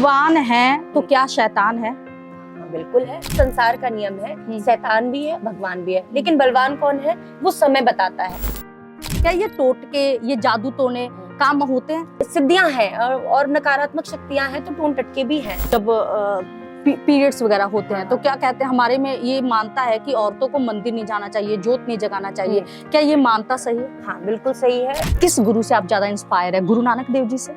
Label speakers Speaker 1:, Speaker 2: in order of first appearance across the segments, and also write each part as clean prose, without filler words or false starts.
Speaker 1: भगवान है तो क्या शैतान है?
Speaker 2: बिल्कुल है, संसार का नियम है, शैतान भी है भगवान भी है, लेकिन बलवान कौन है वो समय बताता है।
Speaker 1: क्या ये टोटके, ये जादू टोने काम होते हैं?
Speaker 2: सिद्धियां हैं और नकारात्मक शक्तियां हैं तो टोन टटके भी हैं।
Speaker 1: जब पीरियड्स वगैरह होते हैं तो क्या कहते हैं, हमारे में ये मानता है कि औरतों को मंदिर नहीं जाना चाहिए, जोत नहीं जगाना चाहिए, क्या ये मानता सही है?
Speaker 2: हाँ बिल्कुल सही है।
Speaker 1: किस गुरु से आप ज्यादा इंस्पायर है? गुरु नानक देव जी से?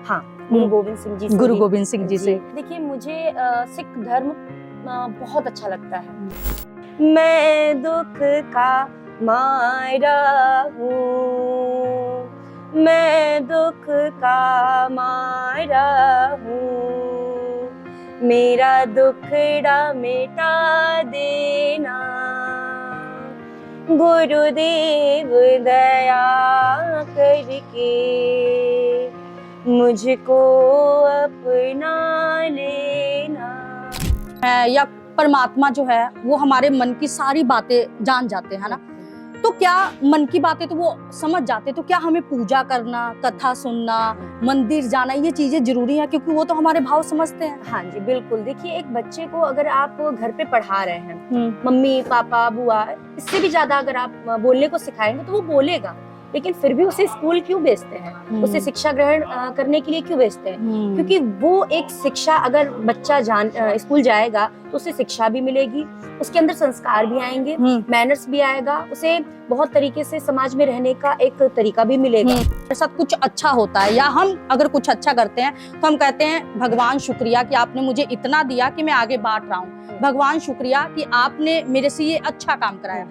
Speaker 2: हाँ, गुरु गोविंद सिंह जी से।
Speaker 1: गुरु गोविंद सिंह जी से।
Speaker 2: देखिए मुझे सिख धर्म बहुत अच्छा लगता है। मैं दुख का मायरा हूँ, मैं दुख का मायरा हूँ, मेरा दुखड़ा मिटा देना गुरुदेव दया करके मुझको अपना लेना।
Speaker 1: या परमात्मा जो है वो हमारे मन की सारी बातें जान जाते हैं ना, तो क्या मन की बातें तो वो समझ जाते, तो क्या हमें पूजा करना, कथा सुनना, मंदिर जाना ये चीजें जरूरी है, क्योंकि वो तो हमारे भाव समझते हैं?
Speaker 2: हाँ जी बिल्कुल। देखिए एक बच्चे को अगर आप घर पे पढ़ा रहे हैं, मम्मी पापा बुआ, इससे भी ज्यादा अगर आप बोलने को सिखाएंगे तो वो बोलेगा, लेकिन फिर भी उसे स्कूल क्यों भेजते हैं, उसे शिक्षा ग्रहण करने के लिए क्यों भेजते हैं? क्योंकि वो एक शिक्षा, अगर बच्चा स्कूल जाएगा तो उसे शिक्षा भी मिलेगी, उसके अंदर संस्कार भी आएंगे, मैनर्स भी आएगा, उसे बहुत तरीके से समाज में रहने का एक तरीका भी मिलेगा।
Speaker 1: ऐसा कुछ अच्छा होता है, या हम अगर कुछ अच्छा करते हैं तो हम कहते हैं भगवान शुक्रिया कि आपने मुझे इतना दिया कि मैं आगे बांट रहा हूँ, भगवान शुक्रिया कि आपने मेरे से ये अच्छा काम कराया।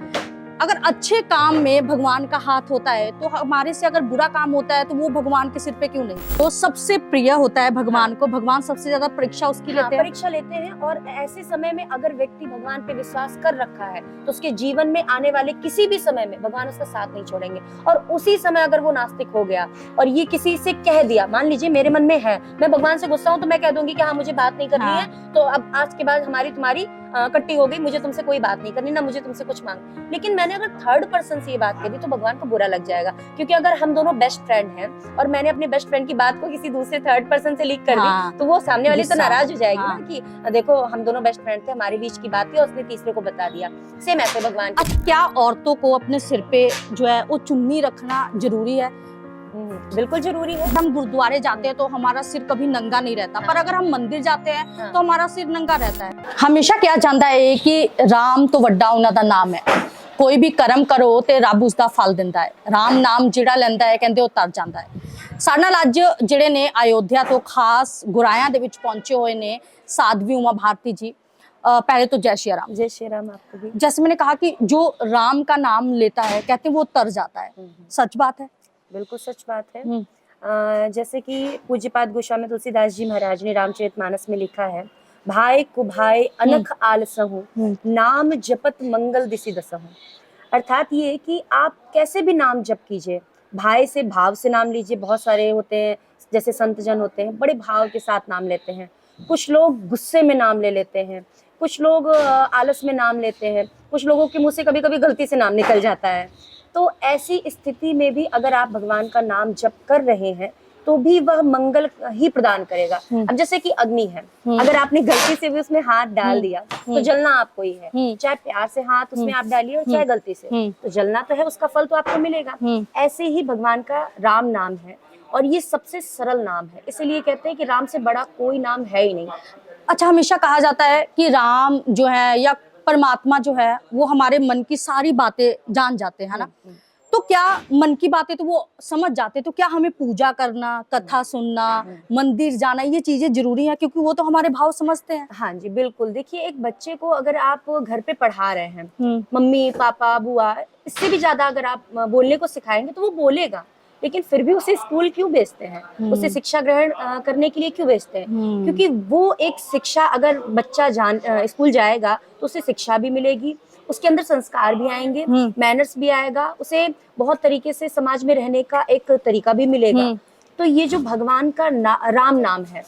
Speaker 1: अगर अच्छे काम में भगवान का हाथ होता है तो हमारे से अगर बुरा काम होता है तो वो भगवान के सिर पे क्यों नहीं? तो सबसे प्रिय होता है भगवान को, भगवान सबसे ज्यादा परीक्षा उसकी लेते हैं।
Speaker 2: परीक्षा लेते हैं, और ऐसे समय में अगर व्यक्ति भगवान पे विश्वास कर रखा है तो उसके जीवन में आने वाले किसी भी समय में भगवान उसका साथ नहीं छोड़ेंगे। और उसी समय अगर वो नास्तिक हो गया और ये किसी से कह दिया, मान लीजिए मेरे मन में है, मैं भगवान से गुस्सा हूँ तो मैं कह दूंगी कि हाँ मुझे बात नहीं करनी है, तो अब आज के बाद हमारी तुम्हारी कट्टी हो गई, मुझे तुमसे कोई बात नहीं करनी, ना मुझे तुमसे कुछ मांग। लेकिन मैंने अगर थर्ड पर्सन से ये बात कह दी तो भगवान को बुरा लग जाएगा, क्योंकि अगर हम दोनों बेस्ट फ्रेंड हैं और मैंने अपने बेस्ट फ्रेंड की बात को किसी दूसरे थर्ड पर्सन से लीक कर दी तो वो सामने वाली तो नाराज हो जाएगी ना कि देखो हम दोनों बेस्ट फ्रेंड थे, हमारे बीच की बात थी और उसने तीसरे को बता दिया। सेम ऐसे भगवान
Speaker 1: की। क्या औरतों को अपने सिर पे जो है वो चुन्नी रखना जरूरी है?
Speaker 2: बिल्कुल जरूरी है।
Speaker 1: हम गुरुद्वारे जाते हैं तो हमारा सिर कभी नंगा नहीं रहता, पर अगर हम मंदिर जाते हैं तो हमारा सिर नंगा रहता है। हमेशा क्या जानता है कि राम तो वड्डा उन्हां दा नाम है, कोई भी कर्म करो ते रब उसका फल दिंदा है, राम नाम जिहड़ा लैंदा है कहंदे ਉਹ तर ਜਾਂਦਾ है। ਸਾਡੇ ਨਾਲ ਅੱਜ ਜਿਹੜੇ ਨੇ अयोध्या तो खास गुरायां ਦੇ ਵਿੱਚ पहुंचे हुए ने साध्वी उमा भारती जी। पहले तो जय श्री राम।
Speaker 2: जय श्री राम आपको भी।
Speaker 1: जैसे मैंने कहा कि जो राम का नाम लेता है कहते हैं वो तर जाता है, सच बात है?
Speaker 2: बिल्कुल सच बात है। जैसे कि पूज्यपाद गोस्वामी तुलसीदास जी महाराज ने रामचरितमानस में लिखा है, भाई कुभाई अनख आलसहु नाम जपत मंगल दिसि दसहु। अर्थात ये कि आप कैसे भी नाम जप कीजिए, भाई से भाव से नाम लीजिए। बहुत सारे होते हैं जैसे संत जन होते हैं बड़े भाव के साथ नाम लेते हैं, कुछ लोग गुस्से में नाम ले लेते हैं, कुछ लोग आलस में नाम लेते हैं, कुछ लोगों के मुंह से कभी कभी गलती से नाम निकल जाता है। तो ऐसी स्थिति में भी अगर आप भगवान का नाम जप कर रहे हैं तो भी वह मंगल ही प्रदान करेगा। अब जैसे कि अग्नि है, अगर आपने गलती से भी उसमें हाथ डाल दिया तो जलना आपको ही है, चाहे प्यार से हाथ उसमें आप डालिए और चाहे गलती से, तो जलना तो है, उसका फल तो आपको मिलेगा। ऐसे ही भगवान का राम नाम है और ये सबसे सरल नाम है, इसीलिए कहते हैं कि राम से बड़ा कोई नाम है ही नहीं।
Speaker 1: अच्छा, हमेशा कहा जाता है कि राम जो है या परमात्मा जो है वो हमारे मन की सारी बातें जान जाते हैं ना, तो क्या मन की बातें तो वो समझ जाते, तो क्या हमें पूजा करना, कथा सुनना, मंदिर जाना ये चीजें जरूरी है, क्योंकि वो तो हमारे भाव समझते हैं?
Speaker 2: हाँ जी बिल्कुल। देखिए एक बच्चे को अगर आप घर पे पढ़ा रहे हैं, मम्मी पापा बुआ, इससे भी ज्यादा अगर आप बोलने को सिखाएंगे तो वो बोलेगा, लेकिन फिर भी उसे स्कूल क्यों भेजते हैं, उसे शिक्षा ग्रहण करने के लिए क्यों भेजते हैं? क्योंकि वो एक शिक्षा, अगर बच्चा स्कूल जाएगा तो उसे शिक्षा भी मिलेगी, उसके अंदर संस्कार भी आएंगे, मैनर्स भी आएगा, उसे बहुत तरीके से समाज में रहने का एक तरीका भी मिलेगा। तो ये जो भगवान का राम नाम है,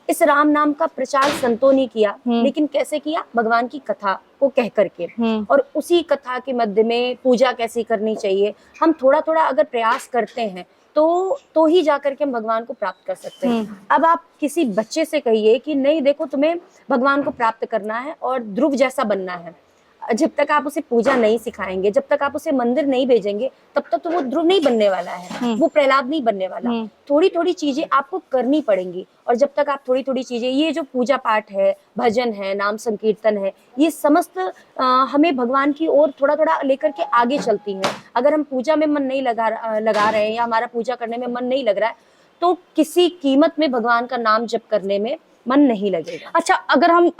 Speaker 2: इस राम नाम का प्रचार संतों ने किया, लेकिन कैसे किया? भगवान की कथा को कह करके, और उसी कथा के मध्य में पूजा कैसी करनी चाहिए, हम थोड़ा थोड़ा अगर प्रयास करते हैं तो ही जाकर के हम भगवान को प्राप्त कर सकते हैं। अब आप किसी बच्चे से कहिए कि नहीं देखो तुम्हें भगवान को प्राप्त करना है और ध्रुव जैसा बनना है, जब तक आप उसे पूजा नहीं सिखाएंगे, जब तक आप उसे मंदिर नहीं भेजेंगे, तब तक तो वो ध्रुव नहीं बनने वाला है, वो प्रहलाद नहीं बनने वाला। थोड़ी थोड़ी चीजें आपको करनी पड़ेंगी, और जब तक आप थोड़ी थोड़ी चीजें, ये जो पूजा पाठ है, भजन है, नाम संकीर्तन है, ये समस्त हमें भगवान की ओर थोड़ा थोड़ा लेकर के आगे चलती है। अगर हम पूजा में मन नहीं लगा रहे हैं, या हमारा पूजा करने में मन नहीं लग रहा है, तो किसी कीमत में भगवान का नाम जप करने में मन नहीं लगेगा।
Speaker 1: अच्छा, अगर हम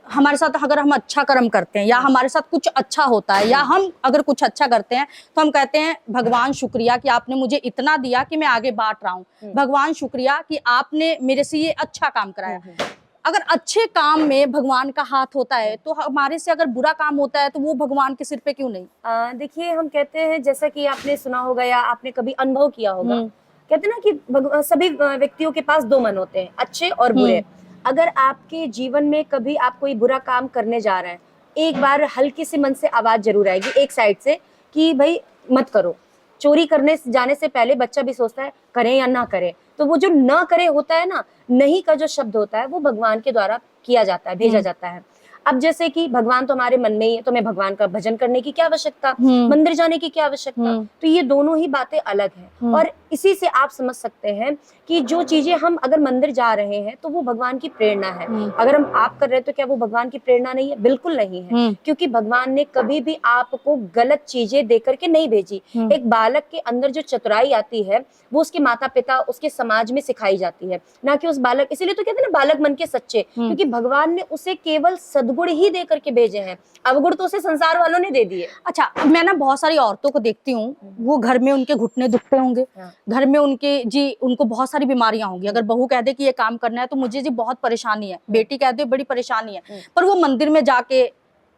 Speaker 1: हमारे साथ अगर हम अच्छा कर्म करते हैं, या हमारे साथ कुछ अच्छा होता है, या हम अगर कुछ अच्छा करते हैं, तो हम कहते हैं भगवान शुक्रिया कि आपने मुझे इतना दिया कि मैं आगे बांट रहा हूँ, भगवान शुक्रिया कि आपने मेरे से ये अच्छा काम कराया। अगर अच्छे काम में भगवान का हाथ होता है, तो हमारे से अगर बुरा काम होता है, तो वो भगवान के सिर पे क्यों नहीं?
Speaker 2: देखिए, हम कहते हैं, जैसा कि आपने सुना होगा या आपने कभी अनुभव किया होगा, कहते हैं ना कि सभी व्यक्तियों के पास दो मन होते हैं, अच्छे और बुरे। अगर आपके जीवन में कभी आप कोई बुरा काम करने जा रहे हैं, एक बार हल्की सी मन से आवाज जरूर आएगी एक साइड से कि भाई मत करो। चोरी करने जाने से पहले बच्चा भी सोचता है करें या ना करें, तो वो जो न करे होता है ना, नहीं का जो शब्द होता है, वो भगवान के द्वारा किया जाता है, भेजा जाता है। अब जैसे कि भगवान तो हमारे मन में ही है, तो मैं भगवान का भजन करने की क्या आवश्यकता, मंदिर जाने की क्या आवश्यकता। तो ये दोनों ही बातें अलग हैं, और इसी से आप समझ सकते हैं कि जो चीजें हम अगर मंदिर जा रहे हैं, तो वो भगवान की प्रेरणा है। अगर हम आप कर रहे हैं, तो क्या वो भगवान की प्रेरणा नहीं है? बिल्कुल नहीं है, क्योंकि भगवान ने कभी भी आपको गलत चीजें दे करके नहीं भेजी। एक बालक के अंदर जो चतुराई आती है, वो उसके माता पिता, उसके समाज में सिखाई जाती है, ना कि उस बालक। इसीलिए तो कहते हैं ना, बालक मन के सच्चे, क्योंकि भगवान ने उसे केवल सद्गुण ही दे करके भेजे हैं, अवगुण तो उसे संसार वालों ने दे दिए।
Speaker 1: अच्छा, मैं ना बहुत सारी औरतों को देखती हूँ, वो घर में उनके घुटने दुखते होंगे, घर में उनको बहुत सारी बीमारियां होंगी। अगर बहू कह दे कि ये काम करना है, तो मुझे जी बहुत परेशानी है, बेटी कह दे बड़ी परेशानी है, पर वो मंदिर में जाके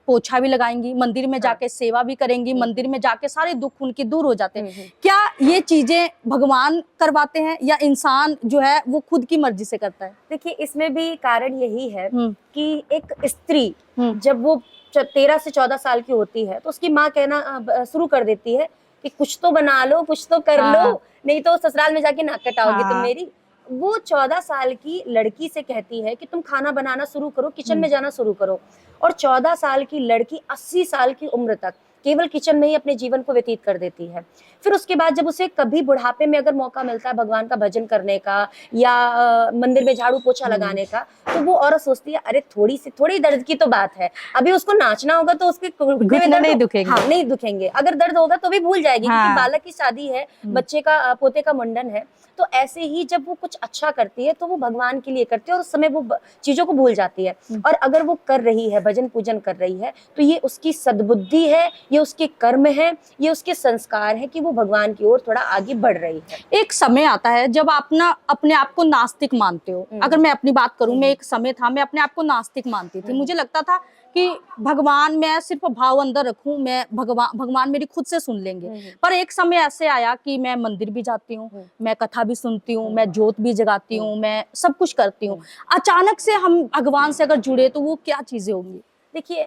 Speaker 1: पोछा भी लगाएंगी, मंदिर में जाके सेवा भी करेंगी, मंदिर में जाके सारे दुख उनके दूर हो जाते हैं। क्या ये चीजें भगवान करवाते हैं, या इंसान जो है वो खुद की मर्जी से करता है?
Speaker 2: देखिए, इसमें भी कारण यही है कि एक स्त्री जब वो 13 से 14 साल की होती है, तो उसकी माँ कहना शुरू कर देती है कि कुछ तो बना लो, कुछ तो कर लो, नहीं तो ससुराल में जाके नाक कटाओगी तुम मेरी। वो 14 साल की लड़की से कहती है कि तुम खाना बनाना शुरू करो, किचन में जाना शुरू करो। और 14 साल की लड़की 80 साल की उम्र तक केवल किचन में ही अपने जीवन को व्यतीत कर देती है। फिर उसके बाद जब उसे कभी बुढ़ापे में अगर मौका मिलता है भगवान का भजन करने का, या मंदिर में झाड़ू पोछा लगाने का, तो वो औरत सोचती है अरे थोड़ी दर्द की तो बात है, अभी उसको नाचना होगा तो उसके
Speaker 1: घुटने नहीं दुखेंगे।
Speaker 2: हाँ, नहीं दुखेंगे। अगर दर्द होगा तो भी भूल जाएगी, क्योंकि बालक की शादी है, बच्चे का पोते का मुंडन है। तो ऐसे ही जब वो कुछ अच्छा करती है, तो वो भगवान के लिए करती है, और उस समय वो चीजों को भूल जाती है। और अगर वो कर रही है, भजन पूजन कर रही है, तो ये उसकी सद्बुद्धि है, ये उसके कर्म है, ये उसके संस्कार है कि वो भगवान की ओर थोड़ा आगे बढ़ रही है।
Speaker 1: एक समय आता है जब आप ना अपने आप को नास्तिक मानते हो। अगर मैं अपनी बात करूं, मैं एक समय था, मैं अपने आप को नास्तिक मानती थी। मुझे लगता था कि भगवान, मैं सिर्फ भाव अंदर रखूं, मैं भगवान मेरी खुद से सुन लेंगे। पर एक समय ऐसे आया कि मैं मंदिर भी जाती हूँ, मैं कथा भी सुनती हूँ, मैं ज्योत भी जगाती हूँ, मैं सब कुछ करती हूँ। अचानक से हम भगवान से अगर जुड़े, तो वो क्या चीजें होंगी?
Speaker 2: देखिए,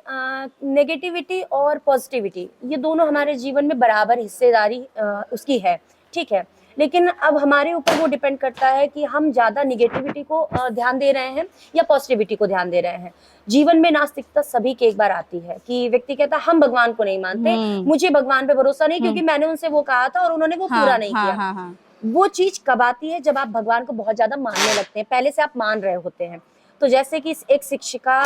Speaker 2: नेगेटिविटी और पॉजिटिविटी, ये दोनों हमारे जीवन में बराबर हिस्सेदारी उसकी है, ठीक है। लेकिन अब हमारे ऊपर वो डिपेंड करता है कि हम ज्यादा निगेटिविटी को ध्यान दे रहे हैं या पॉजिटिविटी को ध्यान दे रहे हैं। जीवन में नास्तिकता सभी के एक बार आती है कि व्यक्ति कहता है हम भगवान को नहीं मानते, मुझे भगवान पे भरोसा नहीं, क्योंकि मैंने उनसे वो कहा था और उन्होंने वो पूरा नहीं किया। वो चीज कब आती है? जब आप भगवान को बहुत ज्यादा मानने लगते हैं, पहले से आप मान रहे होते हैं। तो जैसे कि एक शिक्षिका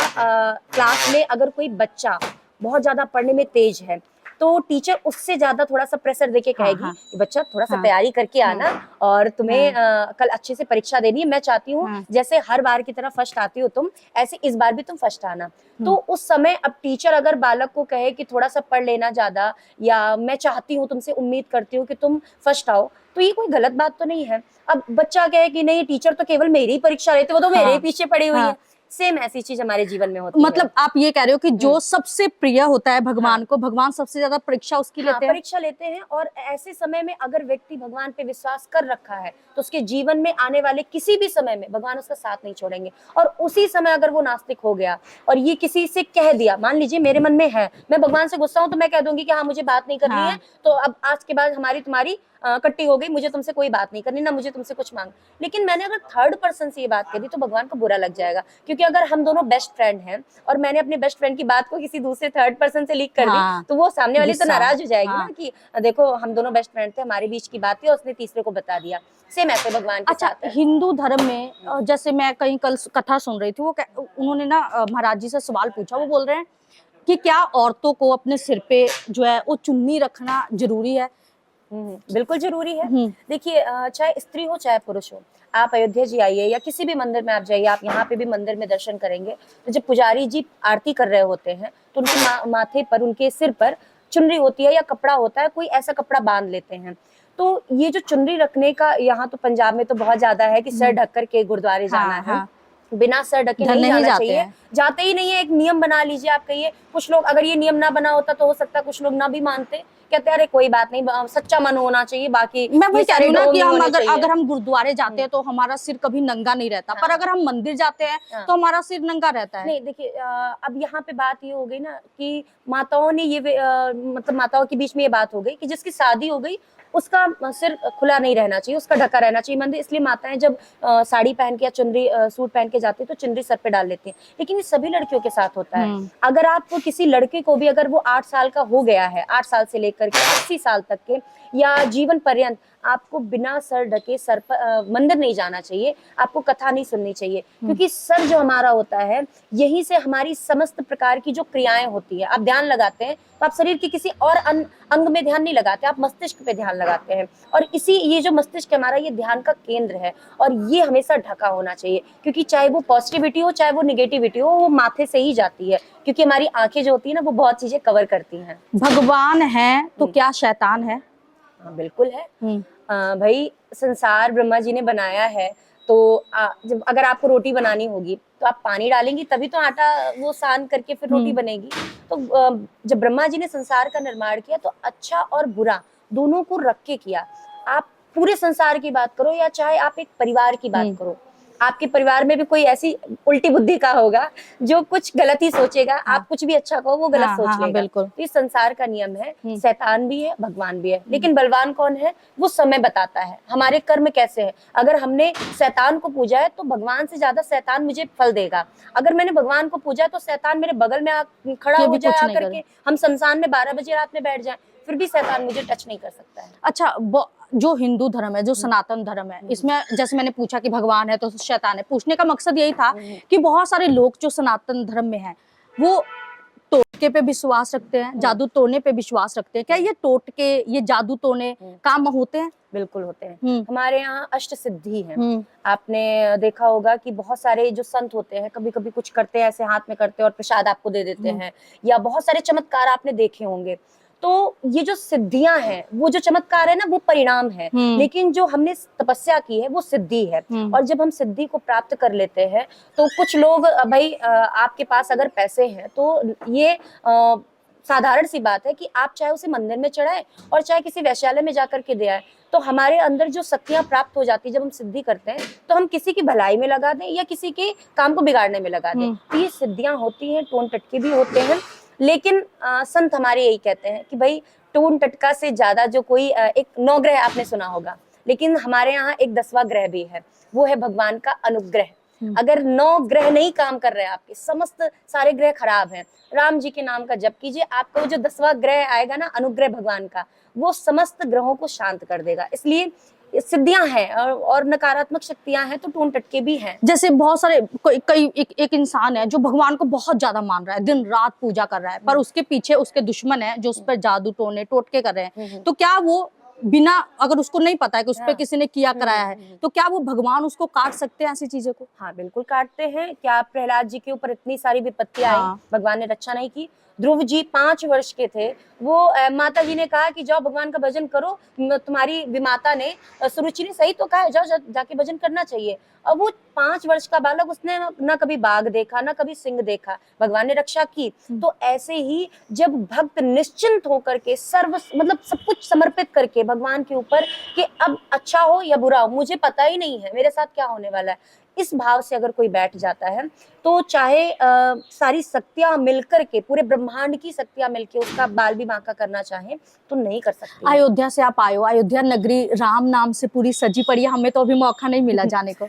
Speaker 2: क्लास में अगर कोई बच्चा बहुत ज्यादा पढ़ने में तेज है, तो टीचर उससे ज्यादा थोड़ा सा प्रेशर देके कहेगी कि बच्चा थोड़ा सा तैयारी करके आना, और तुम्हें कल अच्छे से परीक्षा देनी है। मैं चाहती हूँ जैसे हर बार की तरह फर्स्ट आती हो तुम, ऐसे इस बार भी तुम फर्स्ट आना। तो उस समय अब टीचर अगर बालक को कहे कि थोड़ा सा पढ़ लेना ज्यादा, या मैं चाहती हूँ, तुमसे उम्मीद करती हूँ कि तुम फर्स्ट आओ, तो ये कोई गलत बात तो नहीं है। अब बच्चा कहे कि नहीं, टीचर तो केवल मेरी ही परीक्षा लेते, वो तो मेरे ही पीछे पड़ी हुई है। सेम ऐसी चीज हमारे जीवन में होती है।
Speaker 1: मतलब आप ये कह रहे हो कि जो सबसे प्रिय होता है भगवान को, भगवान सबसे ज्यादा परीक्षा उसकी लेते हैं।
Speaker 2: परीक्षा लेते हैं। और ऐसे समय में अगर व्यक्ति भगवान पे विश्वास कर रखा है, तो उसके जीवन में आने वाले किसी भी समय में भगवान उसका साथ नहीं छोड़ेंगे। और उसी समय अगर वो नास्तिक हो गया और ये किसी से कह दिया, मान लीजिए मेरे मन में है, मैं भगवान से गुस्सा हूं, तो मैं कह दूंगी कि हाँ मुझे बात नहीं करनी है, तो अब आज के बाद हमारी तुम्हारी कट्टी हो गई, मुझे तुमसे कोई बात नहीं करनी, ना मुझे तुमसे कुछ मांग। लेकिन मैंने अगर थर्ड पर्सन से ये बात कह दी तो भगवान को बुरा लग जाएगा, क्योंकि अगर हम दोनों बेस्ट फ्रेंड हैं और मैंने अपने बेस्ट फ्रेंड की बात को किसी दूसरे थर्ड पर्सन से लीक कर दी, तो वो सामने वाली तो नाराज हो जाएगी ना कि देखो हम दोनों बेस्ट फ्रेंड थे, हमारे बीच की बात थी और उसने तीसरे को बता दिया। सेम ऐसे भगवान के साथ है।
Speaker 1: हिंदू धर्म में जैसे मैं कहीं कल कथा सुन रही थी, उन्होंने ना महाराज जी से सवाल पूछा, वो बोल रहे हैं कि क्या औरतों को अपने सिर पे जो है वो चुन्नी रखना जरूरी है?
Speaker 2: बिल्कुल जरूरी है। देखिए चाहे स्त्री हो चाहे पुरुष हो, आप अयोध्या जी आइए या किसी भी मंदिर में आप जाइए, आप यहाँ पे भी मंदिर में दर्शन करेंगे तो जब पुजारी जी आरती कर रहे होते हैं तो उनके माथे पर, उनके सिर पर चुनरी होती है या कपड़ा होता है, कोई ऐसा कपड़ा बांध लेते हैं। तो ये जो चुनरी रखने का, यहाँ तो पंजाब में तो बहुत ज्यादा है कि सर ढक कर के गुरुद्वारे जाना है, बिना सर ढके नहीं जाना चाहिए, जाते ही नहीं है। एक नियम बना लीजिए, आप कहिए। कुछ लोग, अगर ये नियम ना बना होता तो हो सकता है कुछ लोग ना भी मानते, कहते हैं अरे कोई बात नहीं, सच्चा मन होना चाहिए, बाकी
Speaker 1: मैं वही कह रही हूँ ना कि हम अगर हम गुरुद्वारे जाते हैं तो हमारा सिर कभी नंगा नहीं रहता, पर अगर हम मंदिर जाते हैं तो हमारा सिर नंगा रहता है।
Speaker 2: नहीं देखिए, अब यहाँ पे बात ये हो गई ना कि माताओं ने ये मतलब माताओं के बीच में ये बात हो गई कि जिसकी शादी हो गई उसका सिर खुला नहीं रहना चाहिए, उसका ढका रहना चाहिए मंदिर। इसलिए माताएं जब साड़ी पहन के या चुनरी सूट पहन के जाती है तो चुनरी सर पे डाल लेती हैं। लेकिन ये सभी लड़कियों के साथ होता है। अगर आप किसी लड़के को भी, अगर वो 8 साल का हो गया है, 8 साल से लेकर के 80 साल तक के या जीवन पर्यंत, आपको बिना सर ढके सर पर मंदिर नहीं जाना चाहिए, आपको कथा नहीं सुननी चाहिए, क्योंकि सर जो हमारा होता है, यहीं से हमारी समस्त प्रकार की जो क्रियाएं होती है, आप ध्यान लगाते हैं तो आप शरीर के किसी और अंग में ध्यान नहीं लगाते, आप मस्तिष्क पे ध्यान लगाते हैं। और ये जो मस्तिष्क हमारा, ये ध्यान का केंद्र है और ये हमेशा ढका होना चाहिए, क्योंकि चाहे वो पॉजिटिविटी हो चाहे वो निगेटिविटी हो, वो माथे से ही जाती है, क्योंकि हमारी आंखें जो होती है ना, वो बहुत चीजें कवर करती हैं।
Speaker 1: भगवान है तो क्या शैतान है?
Speaker 2: हाँ बिल्कुल है। भाई संसार ब्रह्मा जी ने बनाया है, तो जब अगर आपको रोटी बनानी होगी तो आप पानी डालेंगी तभी तो आटा वो सान करके फिर रोटी बनेगी। तो जब ब्रह्मा जी ने संसार का निर्माण किया तो अच्छा और बुरा दोनों को रख के किया। आप पूरे संसार की बात करो या चाहे आप एक परिवार की बात करो, आपके परिवार में भी कोई ऐसी उल्टी बुद्धि का होगा जो कुछ गलत ही सोचेगा। आप कुछ भी अच्छा कहो वो गलत सोच लेगा।
Speaker 1: बिल्कुल।
Speaker 2: तो ये संसार का नियम है। शैतान भी है, भगवान भी है, लेकिन बलवान कौन है वो समय बताता है, हमारे कर्म कैसे है। अगर हमने शैतान को पूजा है तो भगवान से ज्यादा शैतान मुझे फल देगा। अगर मैंने भगवान को पूजा है तो शैतान मेरे बगल में खड़ा हो जाए आकर के, हम शमशान में 12 बजे रात में बैठ जाए, फिर भी शैतान मुझे टच नहीं कर सकता है।
Speaker 1: अच्छा, जो हिंदू धर्म है, जो सनातन धर्म है, इसमें जैसे मैंने पूछा कि भगवान है तो शैतान है, पूछने का मकसद यही था कि बहुत सारे लोग जो सनातन धर्म में हैं वो टोटके पे विश्वास रखते हैं, जादू टोने पे विश्वास रखते हैं। क्या ये टोटके, ये जादू टोने काम होते हैं?
Speaker 2: बिल्कुल होते हैं। हमारे यहाँ अष्ट सिद्धि है। आपने देखा होगा कि बहुत सारे जो संत होते हैं कभी कभी कुछ करते हैं, ऐसे हाथ में करते हैं और प्रसाद आपको दे देते हैं, या बहुत सारे चमत्कार आपने देखे होंगे। तो ये जो सिद्धियां हैं, वो जो चमत्कार है ना, वो परिणाम है, लेकिन जो हमने तपस्या की है वो सिद्धि है। और जब हम सिद्धि को प्राप्त कर लेते हैं तो कुछ लोग, भाई आपके पास अगर पैसे हैं तो ये साधारण सी बात है कि आप चाहे उसे मंदिर में चढ़ाए और चाहे किसी वैश्यालय में जाकर के दे आए, तो हमारे अंदर जो शक्तियां प्राप्त हो जाती है जब हम सिद्धि करते हैं, तो हम किसी की भलाई में लगा दें या किसी के काम को बिगाड़ने में लगा दें। तो ये सिद्धियां होती हैं, टोन टटके भी होते हैं, लेकिन संत हमारे यही कहते हैं कि भाई टोन टटका से ज्यादा जो कोई एक 9 ग्रह आपने सुना होगा, लेकिन हमारे यहाँ एक 10वां ग्रह भी है, वो है भगवान का अनुग्रह। अगर 9 ग्रह नहीं काम कर रहे हैं, आपके समस्त सारे ग्रह खराब हैं, राम जी के नाम का जप कीजिए, आपका वो जो 10वां ग्रह आएगा ना, अनुग्रह भगवान का, वो समस्त ग्रहों को शांत कर देगा। इसलिए सिद्धियां हैं और नकारात्मक शक्तियां हैं तो टोन टटके भी हैं।
Speaker 1: जैसे बहुत सारे एक इंसान है जो भगवान को बहुत ज्यादा मान रहा है, दिन रात पूजा कर रहा है, पर उसके पीछे उसके दुश्मन है जो उस पर जादू टोने टोटके कर रहे हैं, तो क्या वो बिना, अगर उसको नहीं पता है कि उस पर किसी ने किया कराया है, तो क्या वो भगवान उसको काट सकते हैं ऐसी चीजों को?
Speaker 2: हाँ बिल्कुल काटते हैं। क्या प्रहलाद जी के ऊपर इतनी सारी विपत्ति आई, भगवान ने रक्षा नहीं की? ध्रुव जी 5 वर्ष के थे, वो माता जी ने कहा कि जाओ भगवान का भजन करो, तुम्हारी विमाता ने, सुरुचि ने सही तो कहा, जाओ जाके भजन करना चाहिए। और वो 5 वर्ष का बालक, उसने ना कभी बाघ देखा ना कभी सिंह देखा, भगवान ने रक्षा की। तो ऐसे ही जब भक्त निश्चिंत होकर के मतलब सब कुछ समर्पित करके भगवान के ऊपर कि अब अच्छा हो या बुरा हो मुझे पता ही नहीं है, मेरे साथ क्या होने वाला है, इस भाव से अगर कोई बैठ जाता है तो चाहे सारी शक्तियां मिलकर के, पूरे ब्रह्मांड की शक्तियां मिलकर उसका बाल भी बांका करना चाहे तो नहीं कर सकती है।
Speaker 1: अयोध्या से आप आए हो, अयोध्या नगरी राम नाम से पूरी सजी पड़ी है, हमें तो अभी मौका नहीं मिला जाने को।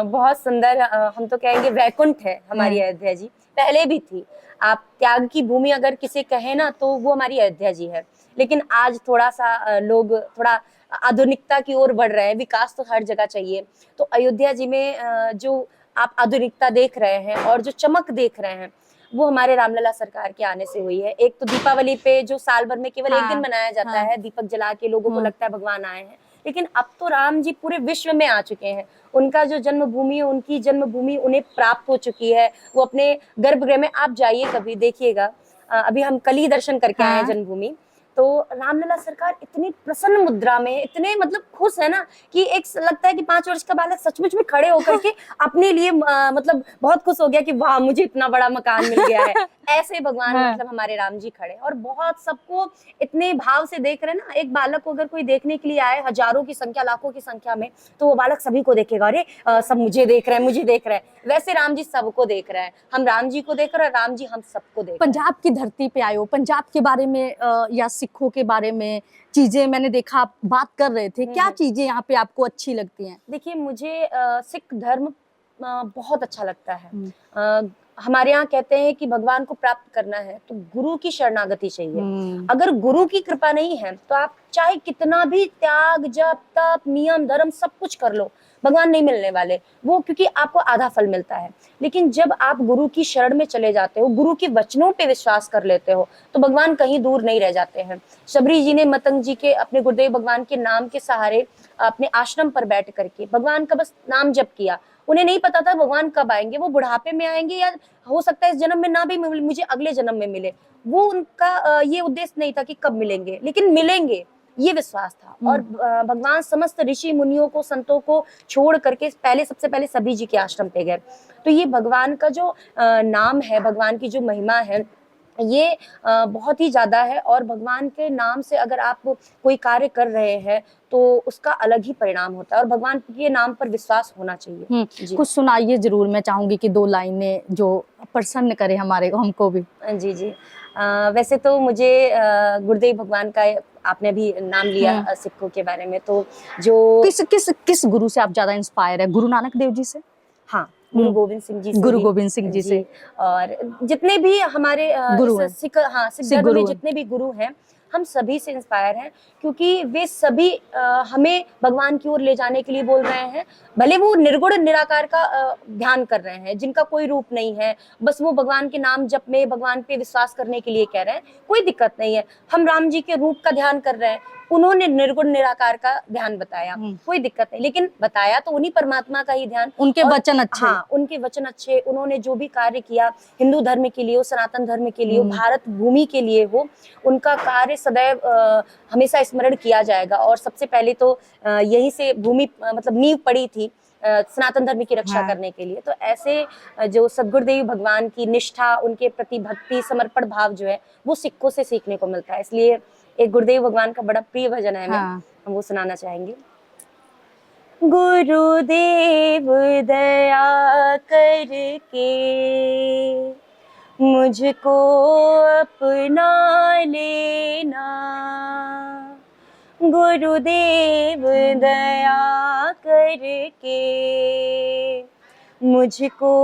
Speaker 2: बहुत सुंदर, हम तो कहेंगे वैकुंठ है हमारी अयोध्या जी, पहले भी थी। आप त्याग की भूमि अगर किसे कहे ना तो वो हमारी अयोध्या जी है। लेकिन आज थोड़ा सा लोग थोड़ा आधुनिकता की ओर बढ़ रहे हैं, विकास तो हर जगह चाहिए। तो अयोध्या जी में जो आप आधुनिकता देख रहे हैं और जो चमक देख रहे हैं वो हमारे रामलला सरकार के आने से हुई है। एक तो दीपावली पे जो साल भर में केवल एक दिन मनाया जाता है, दीपक जला के लोगों को लगता है भगवान आए हैं, लेकिन अब तो राम जी पूरे विश्व में आ चुके हैं। उनका जो जन्मभूमि है, उनकी जन्मभूमि उन्हें प्राप्त हो चुकी है। वो अपने गर्भगृह में, आप जाइए कभी देखिएगा, अभी हम कल ही दर्शन करके आए हैं जन्मभूमि। तो रामलला सरकार इतनी प्रसन्न मुद्रा में, इतने मतलब खुश है ना कि एक लगता है कि 5 वर्ष का बालक सचमुच में खड़े होकर के अपने लिए मतलब बहुत खुश हो गया कि वाह मुझे इतना बड़ा मकान मिल गया है। ऐसे भगवान मतलब हमारे राम जी खड़े, और बहुत सबको इतने भाव से देख रहे हैं ना। एक बालक को अगर कोई देखने के लिए आए हजारों की संख्या, लाखों की संख्या में, तो वो बालक सभी को देखेगा, अरे सब मुझे देख रहे हैं, मुझे देख रहे हैं। वैसे राम जी सबको देख रहे हैं, हम राम जी को देख रहे हैं, राम जी हम सबको देख रहे हैं।
Speaker 1: पंजाब की धरती पे आए हो, पंजाब के बारे में या सिखों के बारे में चीजें मैंने देखा आप बात कर रहे थे, क्या चीजें यहाँ पे आपको अच्छी लगती हैं?
Speaker 2: देखिए मुझे सिख धर्म बहुत अच्छा लगता है। हमारे यहाँ कहते हैं कि भगवान को प्राप्त करना है तो गुरु की शरणागति चाहिए। अगर गुरु की कृपा नहीं है तो आप चाहे कितना भी त्याग, जप, तप, नियम, धर्म सब कुछ कर लो, भगवान नहीं मिलने वाले वो, क्योंकि आपको आधा फल मिलता है। लेकिन जब आप गुरु की शरण में चले जाते हो, गुरु के वचनों पे विश्वास कर लेते हो, तो भगवान कहीं दूर नहीं रह जाते हैं। शबरी जी ने मतंग जी के, अपने गुरुदेव भगवान के नाम के सहारे अपने आश्रम पर बैठ करके भगवान का बस नाम जप किया। उन्हें नहीं पता था भगवान कब आएंगे, वो बुढ़ापे में आएंगे या हो सकता है इस जन्म में ना भी मिले, मुझे अगले जन्म में मिले। वो उनका ये उद्देश्य नहीं था कि कब मिलेंगे, लेकिन मिलेंगे, ये विश्वास था। और भगवान समस्त ऋषि मुनियों को, संतों को छोड़ करके सबसे पहले सभी जी के आश्रम पे गए। तो ये भगवान का जो नाम है, भगवान की जो महिमा है, ये बहुत ही ज्यादा है। और भगवान के नाम से अगर आप कोई कार्य कर रहे हैं तो उसका अलग ही परिणाम होता है, और भगवान के नाम पर विश्वास होना चाहिए।
Speaker 1: कुछ सुनाइए जरूर, मैं चाहूंगी कि 2 लाइनें जो प्रसन्न करे हमारे हमको भी।
Speaker 2: जी जी। वैसे तो मुझे गुरुदेव भगवान का, आपने भी नाम लिया सिखों के बारे में, तो जो
Speaker 1: किस गुरु से आप ज्यादा इंस्पायर है? गुरु नानक देव जी से?
Speaker 2: हाँ, गुरु गोविंद सिंह जी से,
Speaker 1: गुरु गोविंद सिंह जी से।
Speaker 2: और जितने भी हमारे
Speaker 1: गुरु
Speaker 2: सिख धर्म में जितने भी गुरु हैं, हम सभी से इंस्पायर हैं, क्योंकि वे सभी हमें भगवान की ओर ले जाने के लिए बोल रहे हैं। भले वो निर्गुण निराकार का ध्यान कर रहे हैं, जिनका कोई रूप नहीं है, बस वो भगवान के नाम जप में भगवान पे विश्वास करने के लिए कह रहे हैं, कोई दिक्कत नहीं है। हम राम जी के रूप का ध्यान कर रहे हैं, उन्होंने निर्गुण निराकार का ध्यान बताया, कोई दिक्कत नहीं, लेकिन बताया तो उन्हीं परमात्मा का ही ध्यान।
Speaker 1: उनके वचन अच्छे।
Speaker 2: हाँ, उनके वचन अच्छे, उन्होंने जो भी कार्य किया, हिंदू धर्म के लिए हो, सनातन धर्म के लिए हो, भारत भूमि के लिए हो, उनका कार्य सदैव हमेशा स्मरण किया जाएगा। और सबसे पहले तो यहीं से भूमि मतलब नींव पड़ी थी सनातन धर्म की रक्षा करने के लिए। तो ऐसे जो सद्गुरुदेव भगवान की निष्ठा, उनके प्रति भक्ति, समर्पण भाव जो है वो सिखों से सीखने को मिलता है। इसलिए एक गुरुदेव भगवान का बड़ा प्रिय भजन है, हम वो सुनाना चाहेंगे। गुरुदेव दया करके मुझको अपना लेना, गुरुदेव दया करके मुझको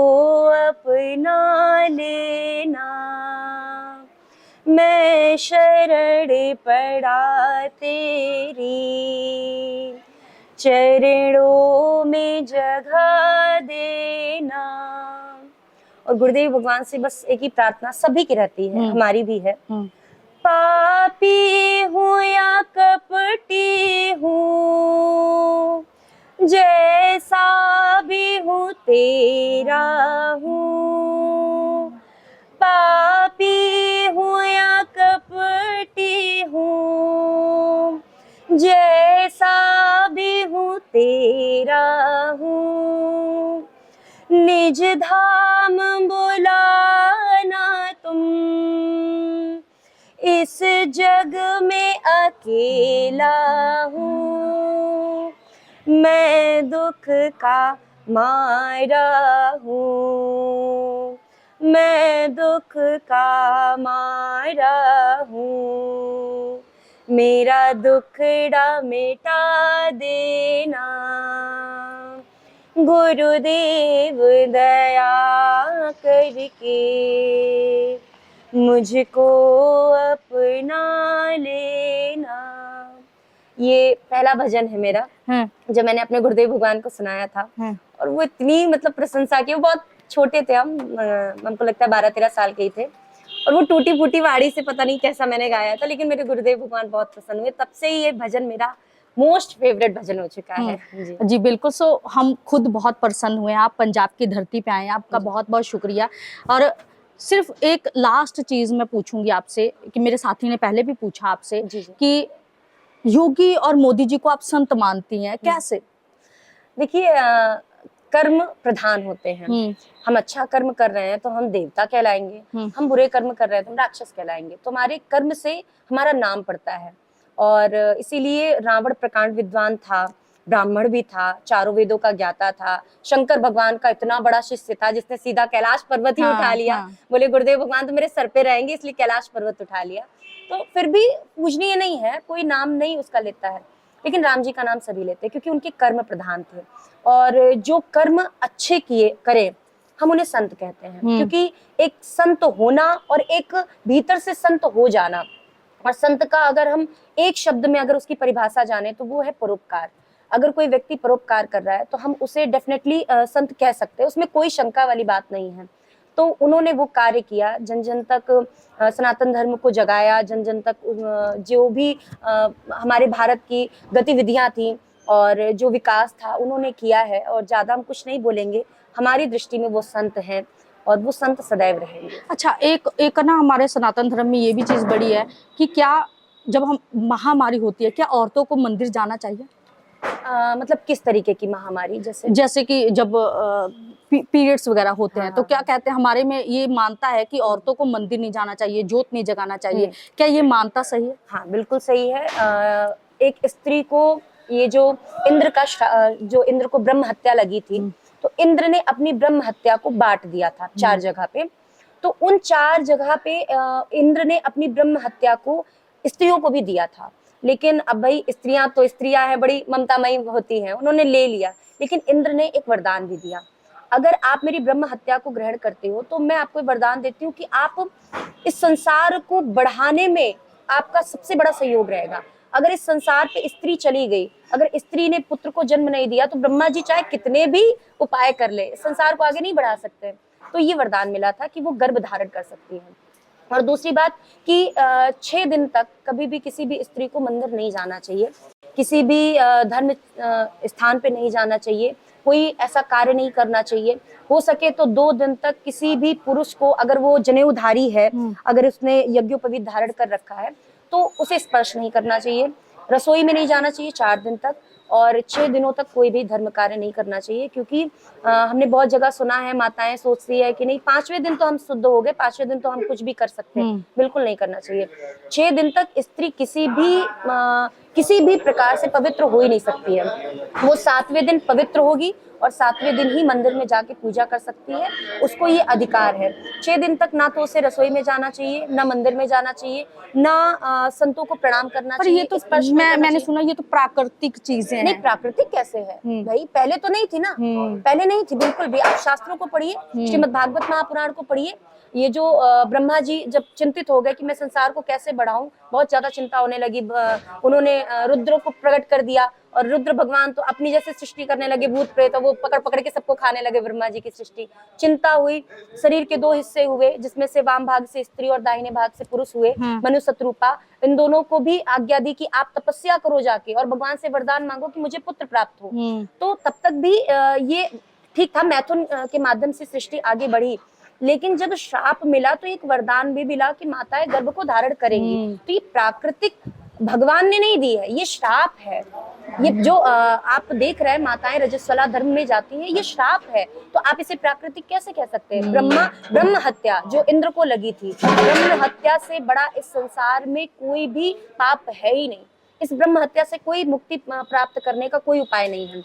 Speaker 2: अपना लेना, मैं शरण पड़ा तेरी, चरणों में जगह देना। और गुरुदेव भगवान से बस एक ही प्रार्थना सभी की रहती है, हमारी भी है। पापी हूँ या कपटी हूँ, जैसा भी हूँ तेरा हूँ। पापी हूँ या कपटी हूँ, जैसा भी हूँ तेरा हूँ। निज धाम बुलाना तुम, इस जग में अकेला हूँ। मैं दुख का मारा हूँ, मैं दुख का मारा हूँ, मेरा दुखड़ा मिटा देना, गुरुदेव दया करके मुझको अपना लेना। ये पहला भजन है मेरा, जब मैंने अपने गुरुदेव भगवान को सुनाया था। और वो इतनी मतलब प्रशंसा की, वो बहुत छोटे थे, हमको लगता है 12-13 साल के ही थे, और वो टूटी फूटी वाड़ी से पता नहीं कैसा मैंने गाया था, लेकिन मेरे गुरुदेव भगवान बहुत प्रसन्न हुए। तब से ही ये भजन मेरा मोस्ट फेवरेट भजन हो चुका है।
Speaker 1: जी बिल्कुल। सो हम खुद बहुत प्रसन्न हुए, आप पंजाब की धरती पे आए हैं, आपका बहुत बहुत शुक्रिया। और सिर्फ एक लास्ट चीज मैं पूछूंगी आपसे, कि मेरे साथी ने पहले भी पूछा आपसे कि योगी और मोदी जी को आप संत मानती हैं, कैसे?
Speaker 2: देखिए, कर्म प्रधान होते हैं। हम अच्छा कर्म कर रहे हैं तो हम देवता कहलाएंगे, हम बुरे कर्म कर रहे हैं तो हम राक्षस कहलाएंगे। तो हमारे कर्म से हमारा नाम पड़ता है। और इसीलिए रावण प्रकांड विद्वान था, ब्राह्मण भी था, चारों वेदों का ज्ञाता था, शंकर भगवान का इतना बड़ा शिष्य था जिसने सीधा कैलाश पर्वत ही उठा लिया। बोले गुरुदेव भगवान तो मेरे सर पे रहेंगे, इसलिए कैलाश पर्वत उठा लिया। तो फिर भी पूजनीय नहीं है, कोई नाम नहीं उसका लेता है, लेकिन राम जी का नाम सभी लेते हैं क्योंकि उनके कर्म प्रधान थे। और जो कर्म अच्छे किए करे हम उन्हें संत कहते हैं, क्योंकि एक संत होना और एक भीतर से संत हो जाना। और संत का अगर हम एक शब्द में अगर उसकी परिभाषा जाने तो वो है परोपकार। अगर कोई व्यक्ति परोपकार कर रहा है तो हम उसे डेफिनेटली संत कह सकते हैं, उसमें कोई शंका वाली बात नहीं है। तो उन्होंने वो कार्य किया, जन जन तक सनातन धर्म को जगाया, जन जन तक जो भी हमारे भारत की गतिविधियां थी और जो विकास था उन्होंने किया है। और ज्यादा हम कुछ नहीं बोलेंगे, हमारी दृष्टि में वो संत हैं और वो संत सदैव रहेंगे।
Speaker 1: अच्छा, एक ना हमारे सनातन धर्म में ये भी चीज बड़ी है कि क्या जब हम महामारी होती है, क्या औरतों को मंदिर जाना चाहिए?
Speaker 2: मतलब किस तरीके की महामारी?
Speaker 1: जैसे कि जब पीरियड्स वगैरह होते हैं तो क्या कहते हैं, हमारे में ये मानता है कि औरतों को मंदिर नहीं जाना चाहिए, जोत नहीं जगाना चाहिए, क्या ये मानता सही है?
Speaker 2: हाँ बिल्कुल सही है। एक स्त्री को ये जो इंद्र को ब्रह्म हत्या लगी थी, तो इंद्र ने अपनी ब्रह्म हत्या को बांट दिया था 4 जगह पे। तो उन 4 जगह पे इंद्र ने अपनी ब्रह्म हत्या को स्त्रियों को भी दिया था। लेकिन अब भाई स्त्रियां तो स्त्रियां हैं, बड़ी ममतामयी होती हैं, उन्होंने ले लिया। लेकिन इंद्र ने एक वरदान भी दिया, अगर आप मेरी ब्रह्म हत्या को ग्रहण करते हो तो मैं आपको वरदान देती हूँ कि आप इस संसार को बढ़ाने में आपका सबसे बड़ा सहयोग रहेगा। अगर इस संसार पे स्त्री चली गई, अगर स्त्री ने पुत्र को जन्म नहीं दिया तो ब्रह्मा जी चाहे कितने भी उपाय कर ले, संसार को आगे नहीं बढ़ा सकते। तो ये वरदान मिला था कि वो गर्भ धारण कर सकती है। और दूसरी बात कि 6 दिन तक कभी भी किसी भी स्त्री को मंदिर नहीं जाना चाहिए, किसी भी धर्म स्थान पे नहीं जाना चाहिए, कोई ऐसा कार्य नहीं करना चाहिए। हो सके तो 2 दिन तक किसी भी पुरुष को, अगर वो जनेऊधारी है, अगर उसने यज्ञोपवीत धारण कर रखा है तो उसे स्पर्श नहीं करना चाहिए। रसोई में नहीं जाना चाहिए 4 दिन तक, और 6 दिनों तक कोई भी धर्म कार्य नहीं करना चाहिए। क्योंकि हमने बहुत जगह सुना है, माताएं सोचती है कि नहीं 5वें दिन तो हम शुद्ध हो गए, 5वें दिन तो हम कुछ भी कर सकते हैं। बिल्कुल नहीं करना चाहिए। 6 दिन तक स्त्री किसी भी प्रकार से पवित्र हो ही नहीं सकती है। वो 7वें दिन पवित्र होगी और 7वें दिन ही मंदिर में जाके पूजा कर सकती है, उसको ये अधिकार है। 6 दिन तक ना तो उसे रसोई में जाना चाहिए, ना मंदिर में जाना चाहिए, ना संतों को प्रणाम करना चाहिए।
Speaker 1: ये तो मैंने सुना ये तो प्राकृतिक चीजें हैं।
Speaker 2: नहीं, प्राकृतिक कैसे है भाई? पहले तो नहीं थी ना, पहले नहीं थी बिल्कुल भी। आप शास्त्रों को पढ़िए, श्रीमद् भागवत महापुराण को पढ़िए। ये जो ब्रह्मा जी जब चिंतित हो गए कि मैं संसार को कैसे बढ़ाऊं, बहुत ज्यादा चिंता होने लगी, उन्होंने रुद्र को प्रकट कर दिया। और रुद्र भगवान तो अपनी जैसे सृष्टि करने लगे, भूत प्रेत, वो पकड़ पकड़ के सबको खाने लगे ब्रह्मा जी की सृष्टि। चिंता हुई, शरीर के 2 हिस्से हुए, जिसमें से वाम भाग से स्त्री और दाहिने भाग से पुरुष हुए, मनु शत्रुपा। इन दोनों को भी आज्ञा दी कि आप तपस्या करो जाके और भगवान से वरदान मांगो कि मुझे पुत्र प्राप्त हो। तो तब तक भी ये ठीक था, मैथुन के माध्यम से सृष्टि आगे बढ़ी। लेकिन जब श्राप मिला तो एक वरदान भी मिला कि माताएं गर्भ को धारण करेंगी। तो ये प्राकृतिक भगवान ने नहीं दी है, ये श्राप है। ये जो आप देख रहे हैं माताएं रजस्वला धर्म में जाती हैं, ये श्राप है। तो आप इसे प्राकृतिक कैसे कह सकते हैं? ब्रह्म हत्या जो इंद्र को लगी थी, ब्रह्म हत्या से बड़ा इस संसार में कोई भी पाप है ही नहीं। इस ब्रह्म हत्या से कोई मुक्ति प्राप्त करने का कोई उपाय नहीं है।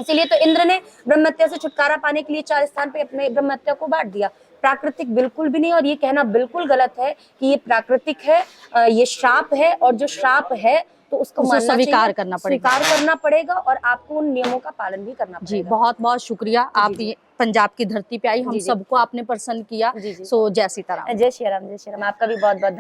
Speaker 2: इसीलिए तो इंद्र ने ब्रह्म हत्या से छुटकारा पाने के लिए 4 स्थान पे अपने ब्रह्म हत्या को बांट दिया। प्राकृतिक बिल्कुल भी नहीं, और ये कहना बिल्कुल गलत है कि ये प्राकृतिक है, ये श्राप है, और जो श्राप है तो उसको
Speaker 1: उसे
Speaker 2: मानना
Speaker 1: स्वीकार
Speaker 2: चाहिए,
Speaker 1: करना पड़ेगा।
Speaker 2: स्वीकार करना पड़ेगा, और आपको उन नियमों का पालन भी करना
Speaker 1: जी
Speaker 2: पड़ेगा।
Speaker 1: बहुत बहुत शुक्रिया, आप
Speaker 2: जी।
Speaker 1: ये पंजाब की धरती पे आई, हम
Speaker 2: जी, जी।
Speaker 1: सबको आपने प्रसन्न किया।
Speaker 2: जी, जी।
Speaker 1: सो जय सीताराम।
Speaker 2: जय श्री राम, जय श्री राम। आपका भी बहुत बहुत